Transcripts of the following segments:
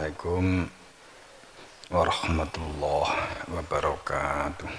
Assalamualaikum warahmatullahi wabarakatuh.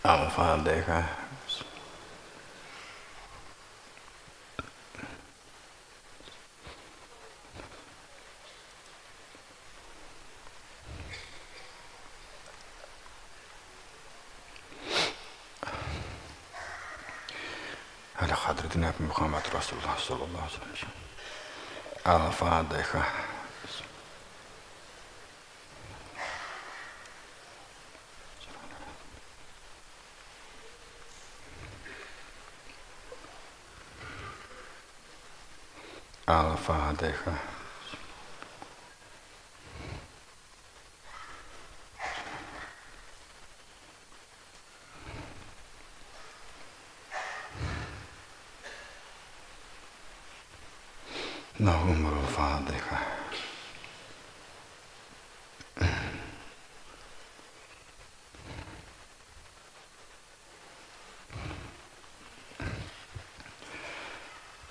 Al-Fatihah. Ala hadratin Nabi Muhammad Rasulullah sallallahu alaihi wasallam. Al-Fatihah. Al-Fatihah. Nahumul Fatihah.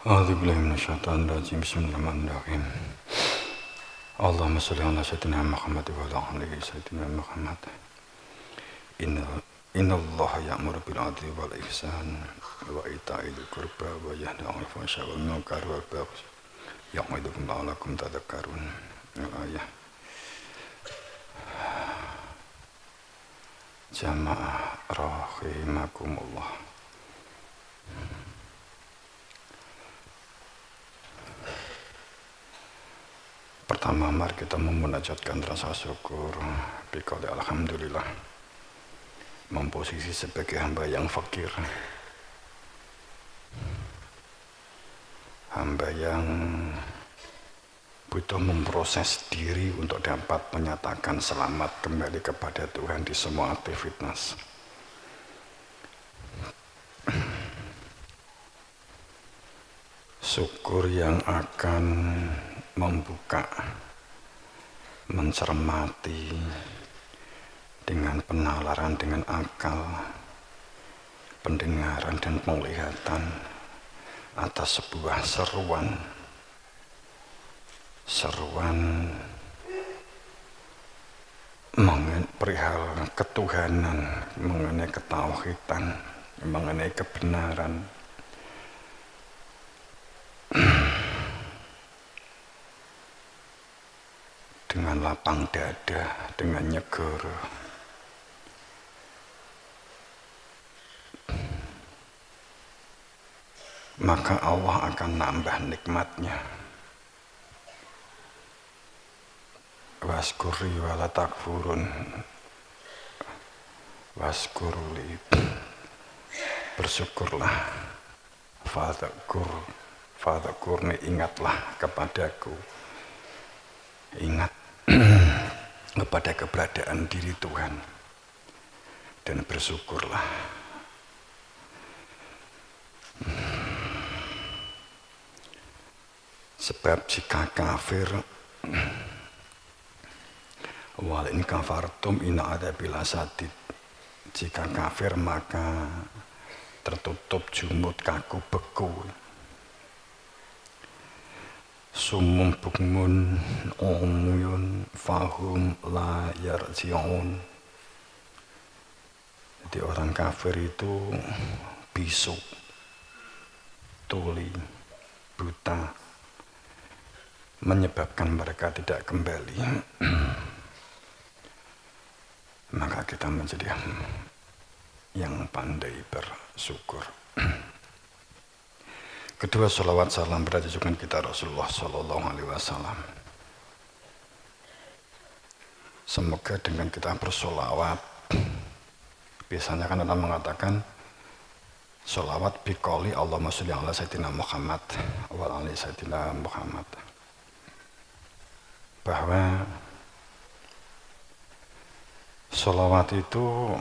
A'udzubillahi minasyaitonir rajim. Bismillahirrahmanirrahim. Allahumma shalli ala sayyidina Muhammad wa ala ali sayyidina Muhammad. Innallaha ya'muru bil 'adli wal ihsan wa ita'i dzil qurba wa yanha 'anil fahsya'i wal munkari wal baghi ya'idukum la'allakum tadhakkarun. Al-ayah. Jamaah rahimakumullah. Pertama, mari kita memunajatkan rasa syukur biqauli alhamdulillah. Memposisi sebagai hamba yang fakir, hamba yang butuh memproses diri untuk dapat menyatakan selamat kembali kepada Tuhan di semua aktivitas. Syukur yang akan membuka, mencermati dengan penalaran, dengan akal, pendengaran dan penglihatan atas sebuah seruan mengenai perihal ketuhanan, mengenai ketauhidan, mengenai kebenaran. Dengan lapang dada, dengan nyeger, maka Allah akan nambah nikmatnya. Waskuri wala takfurun, waskuruli, bersyukurlah, fadzakurni, ingatlah kepadaku, ingat kepada keberadaan diri Tuhan dan bersyukurlah. Sebab jika kafir, wal in kafartum inna adzabi lasadid, jika kafir maka tertutup jumud kaku beku. Sumum bukmun umyun fahum la yarji'un. Jadi orang kafir itu bisu, tuli, buta, menyebabkan mereka tidak kembali. Maka kita menjadi yang pandai bersyukur. Kedua, salawat salam berjujukan kita Rasulullah sallallahu alaihi wasallam. Semoga dengan kita bersolawat, biasanya kan orang mengatakan solawat biqauli Allahumma sholli ala sayyidina Muhammad wa ala ali sayyidina Muhammad, bahwa solawat itu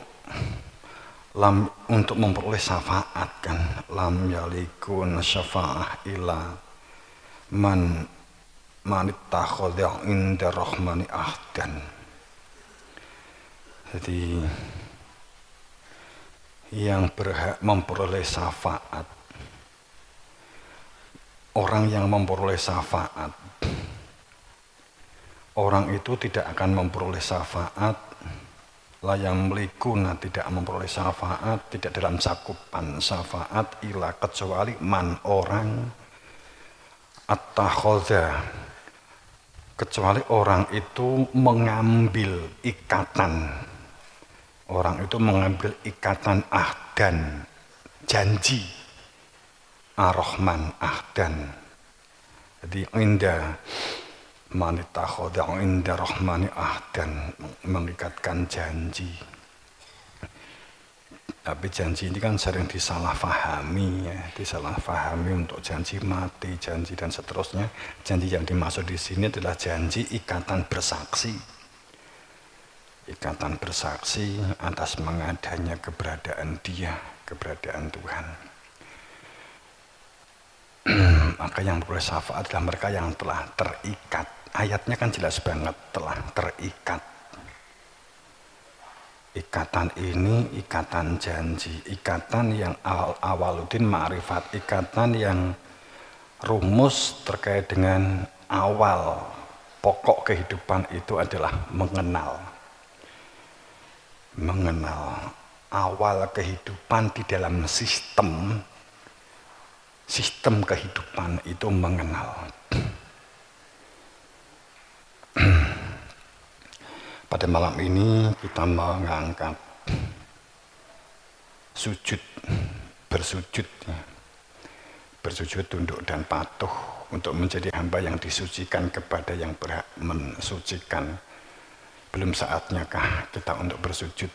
untuk memperoleh syafaat, kan, lam yalikun syafa'ah ila manittakhadha inda rahmani ahdan. Jadi yang berhak memperoleh syafaat. Orang yang memperoleh syafaat, orang itu tidak akan memperoleh syafaat, layang melikuna tidak memperoleh syafaat, tidak dalam cakupan syafaat, ila kecuali man orang, attakhadha, kecuali orang itu mengambil ikatan, orang itu mengambil ikatan ahdan, janji, ar-Rahman ahdan. Jadi indah manitakhoda indah rahmani ahdan, mengikatkan janji. Tapi janji ini kan sering disalahfahami ya, disalahfahami untuk janji mati, janji dan seterusnya. Janji yang dimaksud di sini adalah janji ikatan bersaksi. Ikatan bersaksi atas mengadanya keberadaan Dia, keberadaan Tuhan. Maka yang memperoleh syafaat adalah mereka yang telah terikat. Ayatnya kan jelas banget, telah terikat. Ikatan ini ikatan janji, ikatan yang awaludin ma'rifat, ikatan yang rumus terkait dengan awal pokok kehidupan itu adalah mengenal. Mengenal awal kehidupan di dalam sistem kehidupan itu mengenal. Pada malam ini kita mengangkat sujud, bersujud, bersujud tunduk dan patuh untuk menjadi hamba yang disucikan kepada yang berhak mensucikan. Belum saatnya kah kita untuk bersujud?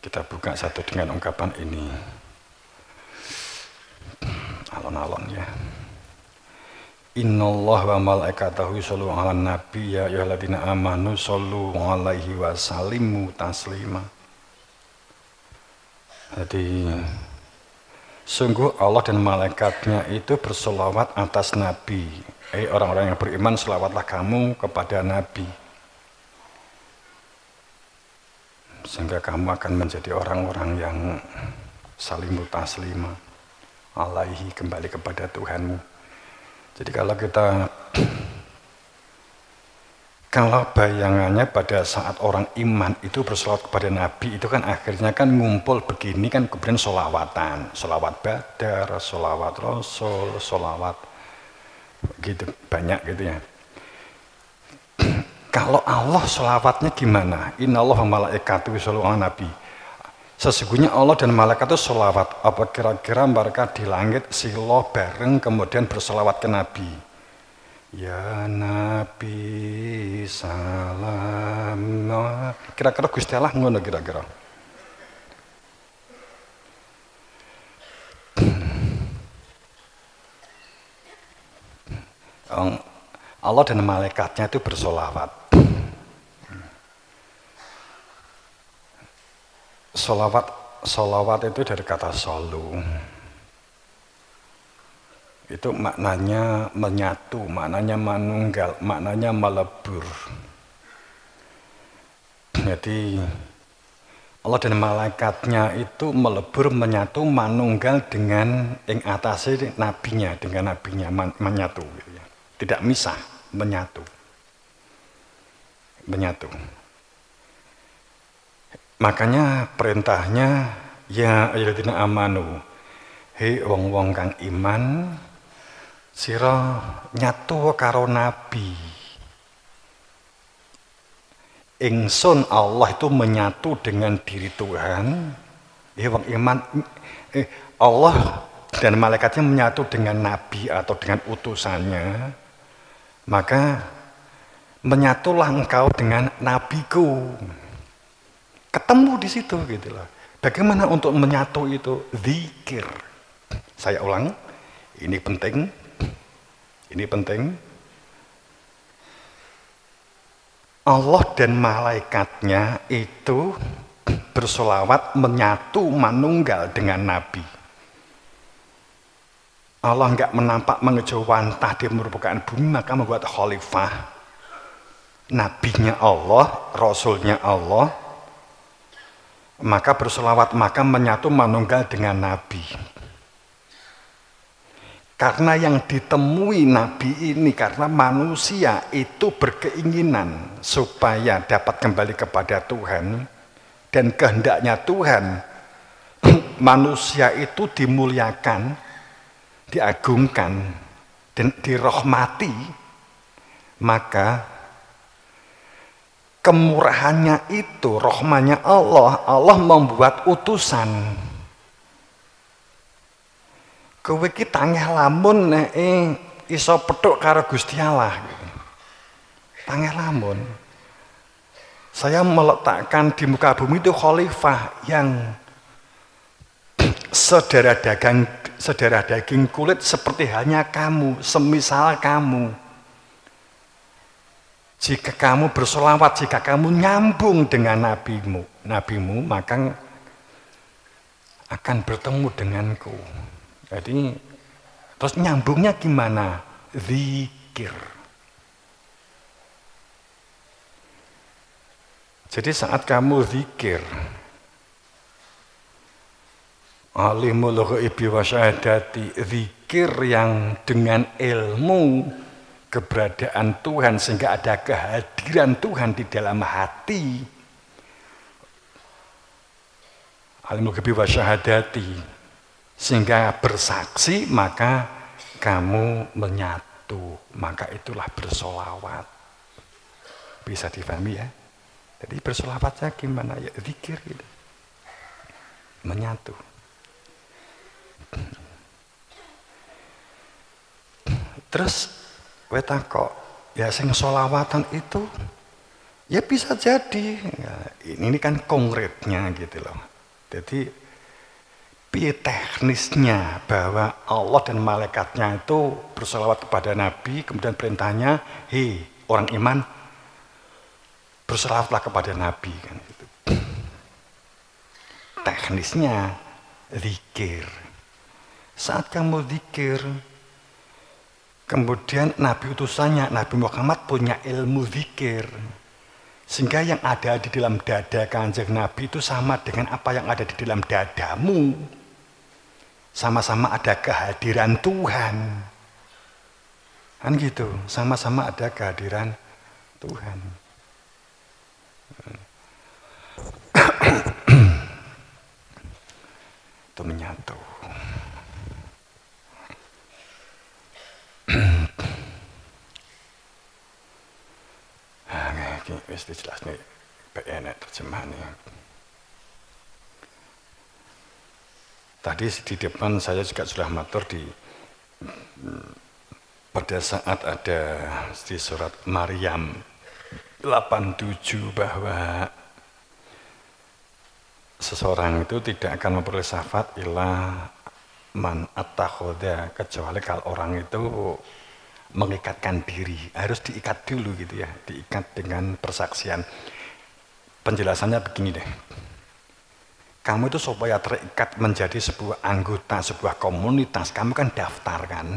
Kita buka satu dengan ungkapan ini, alon-alon ya. Innallaha wa malaikatahu yushollu 'alan nabi ya ayyuhalladzina amanu shollu 'alaihi wa sallimu taslima. Jadi sungguh Allah dan malaikatnya itu bersolawat atas Nabi. Orang-orang yang beriman, selawatlah kamu kepada Nabi, sehingga kamu akan menjadi orang-orang yang salimu taslima, alaihi, kembali kepada Tuhanmu. Jadi kalau bayangannya pada saat orang iman itu bersolawat kepada Nabi, itu kan akhirnya kan ngumpul begini kan, kemudian solawatan, solawat badar, solawat rasul, solawat gitu, banyak gitu ya. Kalau Allah solawatnya gimana? Innallaha wa malaikatahu yusholluna 'alan nabi. Sesungguhnya Allah dan malaikat itu solawat. Apa kira-kira mereka di langit silo bareng kemudian bersolawat ke Nabi? Ya Nabi salam. Kira-kira Gusti Allah ngono kira-kira. Allah dan malaikatnya itu bersolawat. Solawat itu dari kata solu. Itu maknanya menyatu, maknanya manunggal, maknanya melebur. Jadi Allah dan malaikatnya itu melebur, menyatu, manunggal dengan yang atasnya nabinya, dengan nabinya menyatu, gitu ya. Tidak misah, menyatu. Makanya perintahnya ya ayyuhalladzina amanu, hei wong-wong kang iman, sira nyatu karo nabi. Ingsun Allah itu menyatu dengan diri Tuhan. Wong iman, Allah dan malaikatnya menyatu dengan nabi atau dengan utusannya. Maka menyatulah engkau dengan nabiku. Ketemu di situ gitu loh. Bagaimana untuk menyatu itu? Zikir. Saya ulang, ini penting. Allah dan malaikatnya itu bersolawat menyatu manunggal dengan Nabi. Allah enggak menampak mengejawantah dia merupakan bumi, maka membuat khalifah. nabinya Allah, rasulnya Allah, maka bersolawat, maka menyatu manunggal dengan nabi. Karena yang ditemui nabi ini, karena manusia itu berkeinginan supaya dapat kembali kepada Tuhan, dan kehendaknya Tuhan manusia itu dimuliakan, diagungkan, dan dirahmati, maka kemurahannya itu, rahmanya Allah, Allah membuat utusan. Kowe iki tangeh lamun nek iso petuk karo Gusti Allah. Tangeh lamun. Saya meletakkan di muka bumi itu khalifah yang saudara daging kulit seperti halnya kamu, semisal kamu. Jika kamu bersolawat, jika kamu nyambung dengan nabimu, maka akan bertemu denganku. Jadi, terus nyambungnya gimana? Zikir. Jadi saat kamu zikir, alimul ghaibi wa syahadati, zikir yang dengan ilmu keberadaan Tuhan sehingga ada kehadiran Tuhan di dalam hati. Alimul ghaibi wa syahadati, sehingga bersaksi maka kamu menyatu, maka itulah bersolawat. Bisa difahami ya? Jadi bersolawatnya gimana ya? Zikir gitu. Menyatu. Terus weta kok ya sing solawatan itu ya bisa jadi ya, ini kan konkretnya gitu loh. Jadi piye teknisnya bahwa Allah dan malaikatnya itu bersolawat kepada Nabi, kemudian perintahnya, hei orang iman bersolawatlah kepada Nabi kan gitu. Teknisnya zikir. Saat kamu zikir, kemudian Nabi utusannya, Nabi Muhammad punya ilmu zikir. Sehingga yang ada di dalam dada Kanjeng Nabi itu sama dengan apa yang ada di dalam dadamu. Sama-sama ada kehadiran Tuhan. Kan gitu, sama-sama ada kehadiran Tuhan. Itu menyatu. Ini wis dijelasne enak terjemahane. Tadi di depan saya juga sudah matur pada saat ada di surat Maryam 87 bahwa seseorang itu tidak akan memperoleh syafaat illa man attakhadha, kecuali kalau orang itu mengikatkan diri, harus diikat dulu gitu ya, diikat dengan persaksian. Penjelasannya begini deh, kamu itu supaya terikat menjadi sebuah anggota, sebuah komunitas, kamu kan daftar kan.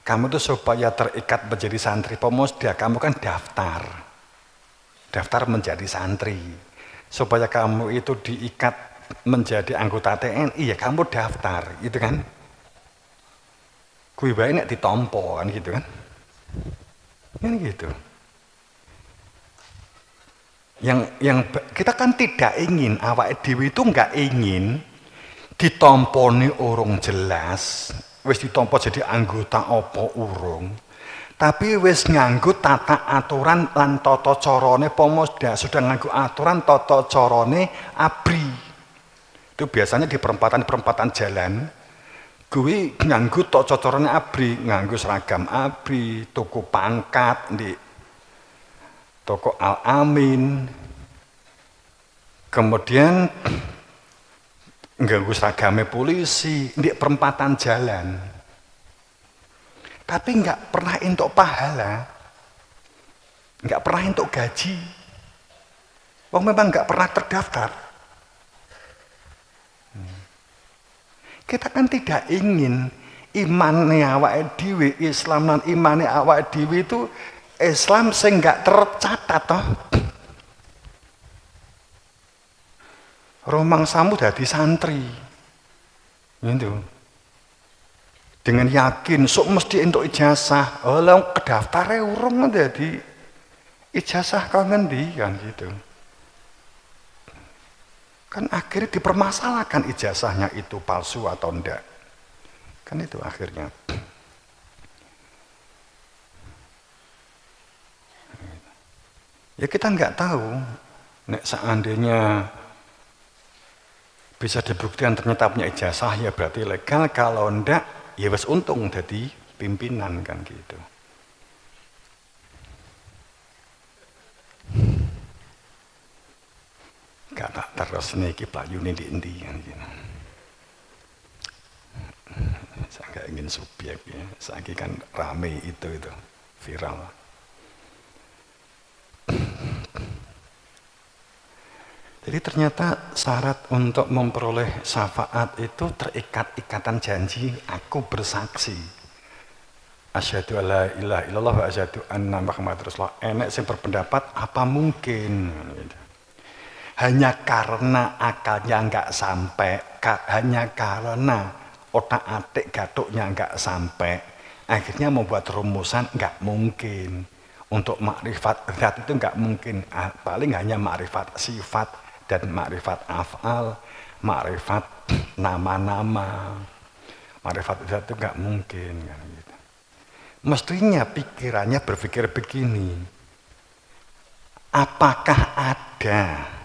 Kamu itu supaya terikat menjadi santri pemusda, kamu kan daftar. Daftar menjadi santri. Supaya kamu itu diikat menjadi anggota TNI, ya kamu daftar, gitu kan. Kuwi bae nek ditampa kan gitu kan. Kan gitu. Yang kita kan tidak ingin, awake dhewe itu enggak ingin ditampani urung jelas, wis ditampa jadi anggota apa urung. Tapi wis nganggo tata aturan lan tata carane pemusda, sudah nganggo aturan tata carane ABRI. Itu biasanya di perempatan-perempatan jalan. Gue nganggo tata carane ABRI, nganggo seragam ABRI, toko pangkat di toko Al-Amin. Kemudian nganggo seragamnya polisi di perempatan jalan. Tapi nggak pernah untuk pahala, nggak pernah untuk gaji. Wong memang nggak pernah terdaftar. Kita kan tidak ingin imane awake dhewe, Islam lan imane awake dhewe itu Islam sing nggak tercatat toh. Rumangsamu dadi santri. Gitu. Dengan yakin sok mesti entuk ijazah. Oh, lah kedaftare urung dadi ijazah kok ngendi kan gitu. Kan akhirnya dipermasalahkan ijazahnya itu palsu atau enggak. Kan itu akhirnya. Ya kita nggak tahu, nek seandainya bisa dibuktikan ternyata punya ijazah ya berarti legal, kalau enggak ya wes untung jadi pimpinan kan gitu. Gak tak terus nih playune di endi kan gitu. Saya nggak ingin subjek ya, saya kan rame itu viral. Jadi ternyata syarat untuk memperoleh syafaat itu terikat ikatan janji, aku bersaksi. Asyhadu alla ilaha illallah wa asyhadu anna Muhammadar Rasulullah. Enek sing berpendapat apa mungkin gitu. Hanya karena akalnya nggak sampai, hanya karena otak-atik gatuknya nggak sampai, akhirnya membuat rumusan nggak mungkin. Untuk makrifat zat itu nggak mungkin, paling hanya makrifat sifat dan makrifat af'al, makrifat nama-nama, makrifat zat itu nggak mungkin kan gitu. Mestinya pikirannya berpikir begini, apakah ada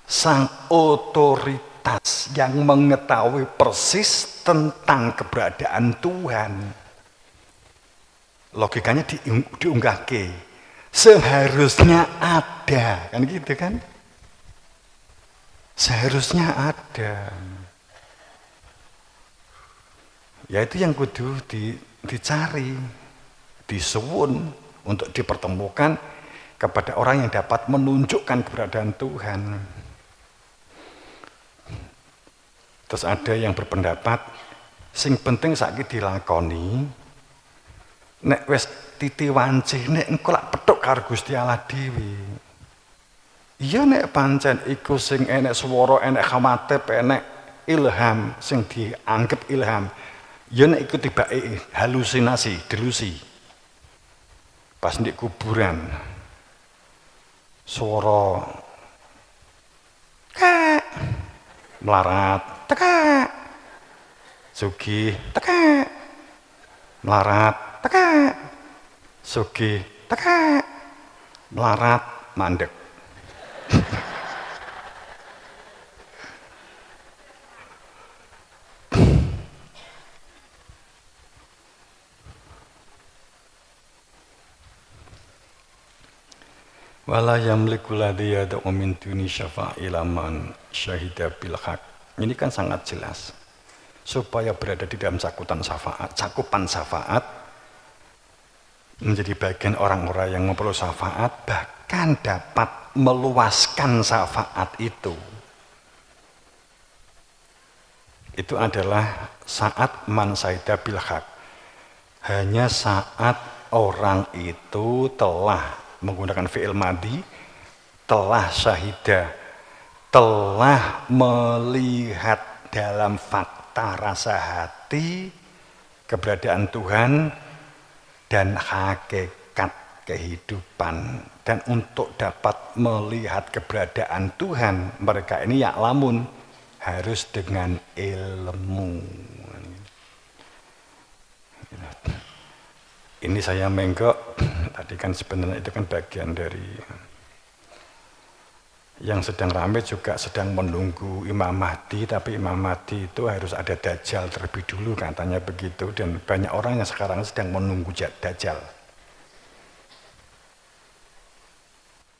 sang otoritas yang mengetahui persis tentang keberadaan Tuhan? Logikanya diunggahke, seharusnya ada kan gitu kan? Seharusnya ada. Ya itu yang kudu dicari, disuwun untuk dipertemukan kepada orang yang dapat menunjukkan keberadaan Tuhan. Terus ada yang berpendapat sing penting saiki dilakoni, nek wis titi wanci nek engko lak petuk karo Gusti Allah dhewe. Iya nek pancen iku sing enek swara, enek khawatir, enek ilham sing dianggap ilham. Ya nek iku tibake halusinasi, delusi. Pas ndek kuburan. Swara kek melarat, tekek. Sugih, tekek. Melarat, tekek. Sugih, tekek. Melarat, mandek. Wala yamliku ladzi yad'u min duni syafa'i laman syahida bil haq. Ini kan sangat jelas. Supaya berada di dalam cakupan syafaat menjadi bagian orang-orang yang memperoleh syafaat, bahkan dapat meluaskan syafaat itu adalah saat man syahida bil haq. Hanya saat orang itu telah menggunakan fi'il madhi, telah syahida, telah melihat dalam fakta rasa hati keberadaan Tuhan dan hakikat kehidupan. Dan untuk dapat melihat keberadaan Tuhan, mereka ini ya'lamun, harus dengan ilmu. Ini saya menggok, tadi kan sebenarnya itu kan bagian dari yang sedang ramai juga sedang menunggu Imam Mahdi, tapi Imam Mahdi itu harus ada Dajjal terlebih dulu katanya begitu, dan banyak orang yang sekarang sedang menunggu Dajjal.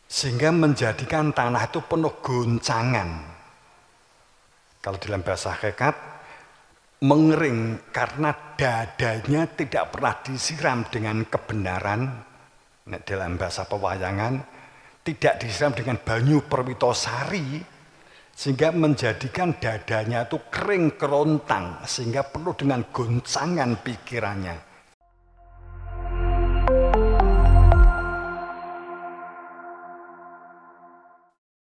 Sehingga menjadikan tanah itu penuh goncangan. Kalau dalam bahasa hakikat, mengering karena dadanya tidak pernah disiram dengan kebenaran. Dalam bahasa pewayangan, tidak disiram dengan banyu perwitosari, sehingga menjadikan dadanya itu kering kerontang, sehingga penuh dengan goncangan pikirannya.